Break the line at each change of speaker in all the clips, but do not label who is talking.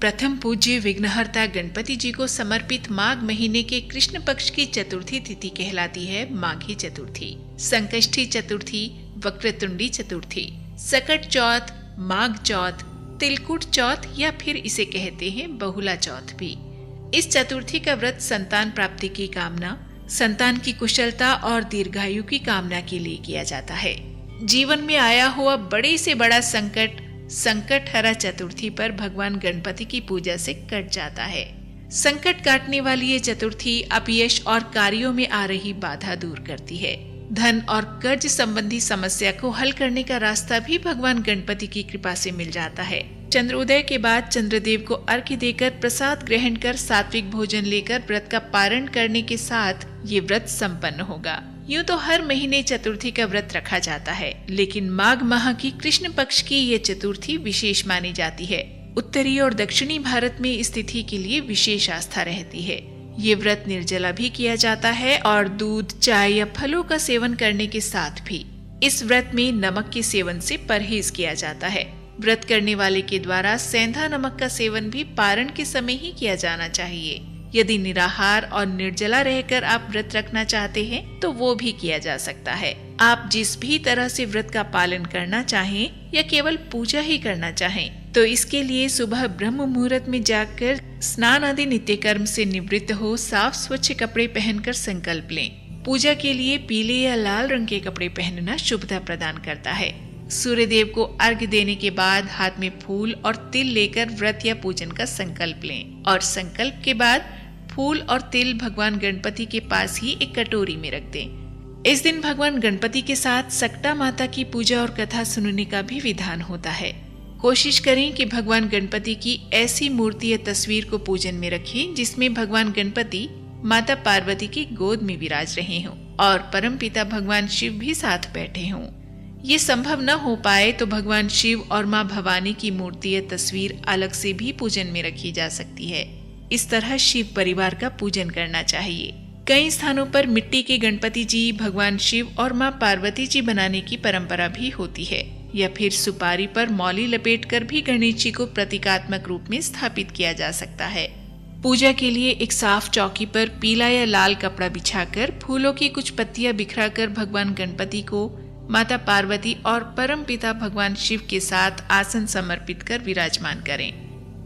प्रथम पूज्य विघ्नहर्ता गणपति जी को समर्पित माघ महीने के कृष्ण पक्ष की चतुर्थी तिथि कहलाती है माघी चतुर्थी, संकष्टी चतुर्थी, वक्रतुंडी चतुर्थी, सकट चौथ, माघ चौथ, तिलकुट चौथ या फिर इसे कहते हैं बहुला चौथ भी। इस चतुर्थी का व्रत संतान प्राप्ति की कामना, संतान की कुशलता और दीर्घायु की कामना के लिए किया जाता है। जीवन में आया हुआ बड़े से बड़ा संकट हरा चतुर्थी पर भगवान गणपति की पूजा से कट जाता है। संकट काटने वाली ये चतुर्थी अपयश और कार्यों में आ रही बाधा दूर करती है। धन और कर्ज संबंधी समस्या को हल करने का रास्ता भी भगवान गणपति की कृपा से मिल जाता है। चंद्रोदय के बाद चंद्रदेव को अर्घ्य देकर प्रसाद ग्रहण कर सात्विक भोजन लेकर व्रत का पारण करने के साथ ये व्रत संपन्न होगा। यूँ तो हर महीने चतुर्थी का व्रत रखा जाता है, लेकिन माघ माह की कृष्ण पक्ष की ये चतुर्थी विशेष मानी जाती है। उत्तरी और दक्षिणी भारत में इस तिथि के लिए विशेष आस्था रहती है। ये व्रत निर्जला भी किया जाता है और दूध, चाय या फलों का सेवन करने के साथ भी इस व्रत में नमक के सेवन से परहेज किया जाता है। व्रत करने वाले के द्वारा सेंधा नमक का सेवन भी पारण के समय ही किया जाना चाहिए। यदि निराहार और निर्जला रहकर आप व्रत रखना चाहते हैं तो वो भी किया जा सकता है। आप जिस भी तरह से व्रत का पालन करना चाहें या केवल पूजा ही करना चाहें तो इसके लिए सुबह ब्रह्म मुहूर्त में जाकर स्नान आदि नित्य कर्म से निवृत्त हो साफ स्वच्छ कपड़े पहनकर संकल्प लें। पूजा के लिए पीले या लाल रंग के कपड़े पहनना शुभता प्रदान करता है। सूर्यदेव को अर्घ्य देने के बाद हाथ में फूल और तिल लेकर व्रत या पूजन का संकल्प लें और संकल्प के बाद फूल और तिल भगवान गणपति के पास ही एक कटोरी में रख दें। इस दिन भगवान गणपति के साथ सकटा माता की पूजा और कथा सुनने का भी विधान होता है। कोशिश करें कि भगवान गणपति की ऐसी मूर्ति या तस्वीर को पूजन में रखें जिसमें भगवान गणपति माता पार्वती की गोद में विराज रहे हों और परमपिता भगवान शिव भी साथ बैठे हों। ये संभव न हो पाए तो भगवान शिव और माँ भवानी की मूर्ति या तस्वीर अलग से भी पूजन में रखी जा सकती है। इस तरह शिव परिवार का पूजन करना चाहिए। कई स्थानों पर मिट्टी के गणपति जी भगवान शिव और माँ पार्वती जी बनाने की परंपरा भी होती है, या फिर सुपारी पर मौली लपेटकर भी गणेश जी को प्रतीकात्मक रूप में स्थापित किया जा सकता है। पूजा के लिए एक साफ चौकी पर पीला या लाल कपड़ा बिछाकर फूलों की कुछ पत्तियां बिखराकर भगवान गणपति को माता पार्वती और परम पिता भगवान शिव के साथ आसन समर्पित कर विराजमान करें।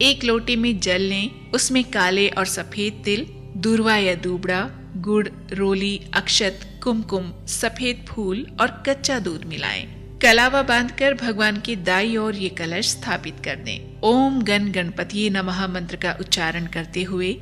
एक लोटे में जल लें, उसमें काले और सफेद तिल, दूर्वा या दूबड़ा, गुड़, रोली, अक्षत, कुमकुम, सफेद फूल और कच्चा दूध मिलाएं। कलावा बांधकर भगवान के दाईं ओर ये कलश स्थापित कर दें। ओम गण गणपति नमः मंत्र का उच्चारण करते हुए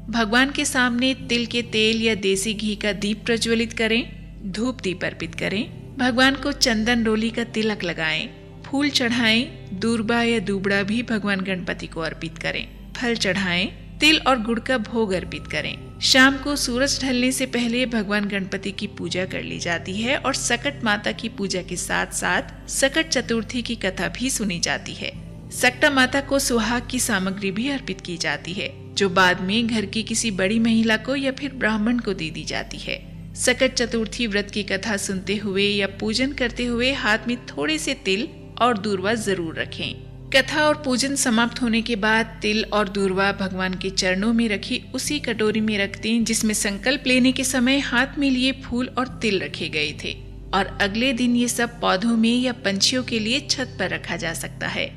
भगवान के सामने तिल के तेल या देसी घी का दीप प्रज्वलित करें। धूप दीप अर्पित करें। भगवान को चंदन रोली का तिलक लगाएं। फूल चढ़ाएं। दूर्वा या दूबड़ा भी भगवान गणपति को अर्पित करें। फल चढ़ाएं। तिल और गुड़ का भोग अर्पित करें। शाम को सूरज ढलने से पहले भगवान गणपति की पूजा कर ली जाती है और सकट माता की पूजा के साथ साथ सकट चतुर्थी की कथा भी सुनी जाती है। सकटा माता को सुहाग की सामग्री भी अर्पित की जाती है, जो बाद में घर की किसी बड़ी महिला को या फिर ब्राह्मण को दे दी जाती है। सकट चतुर्थी व्रत की कथा सुनते हुए या पूजन करते हुए हाथ में थोड़े से तिल और दूर्वा जरूर रखें। कथा और पूजन समाप्त होने के बाद तिल और दूर्वा भगवान के चरणों में रखी उसी कटोरी में रख दें जिसमें संकल्प लेने के समय हाथ में लिए फूल और तिल रखे गए थे, और अगले दिन ये सब पौधों में या पंछियों के लिए छत पर रखा जा सकता है।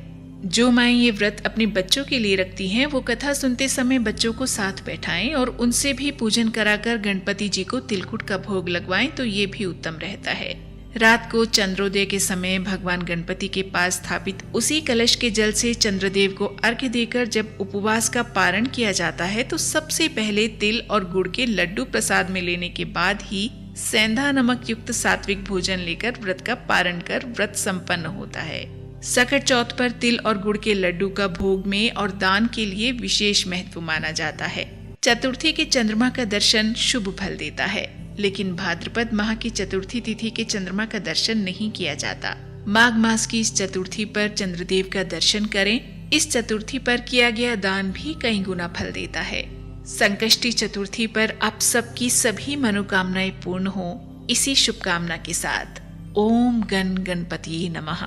जो माएं ये व्रत अपने बच्चों के लिए रखती हैं, वो कथा सुनते समय बच्चों को साथ बैठाएं और उनसे भी पूजन कराकर गणपति जी को तिलकुट का भोग लगवाएं तो ये भी उत्तम रहता है। रात को चंद्रोदय के समय भगवान गणपति के पास स्थापित उसी कलश के जल से चंद्रदेव को अर्घ्य देकर जब उपवास का पारण किया जाता है तो सबसे पहले तिल और गुड़ के लड्डू प्रसाद में लेने के बाद ही सेंधा नमक युक्त सात्विक भोजन लेकर व्रत का पारण कर व्रत संपन्न होता है। सकट चौथ पर तिल और गुड़ के लड्डू का भोग में और दान के लिए विशेष महत्व माना जाता है। चतुर्थी के चंद्रमा का दर्शन शुभ फल देता है, लेकिन भाद्रपद माह की चतुर्थी तिथि के चंद्रमा का दर्शन नहीं किया जाता। माघ मास की इस चतुर्थी पर चंद्रदेव का दर्शन करें। इस चतुर्थी पर किया गया दान भी कई गुना फल देता है। संकष्टी चतुर्थी पर आप सबकी सभी मनोकामनाएं पूर्ण हो, इसी शुभकामना के साथ ओम गण गणपति नमः।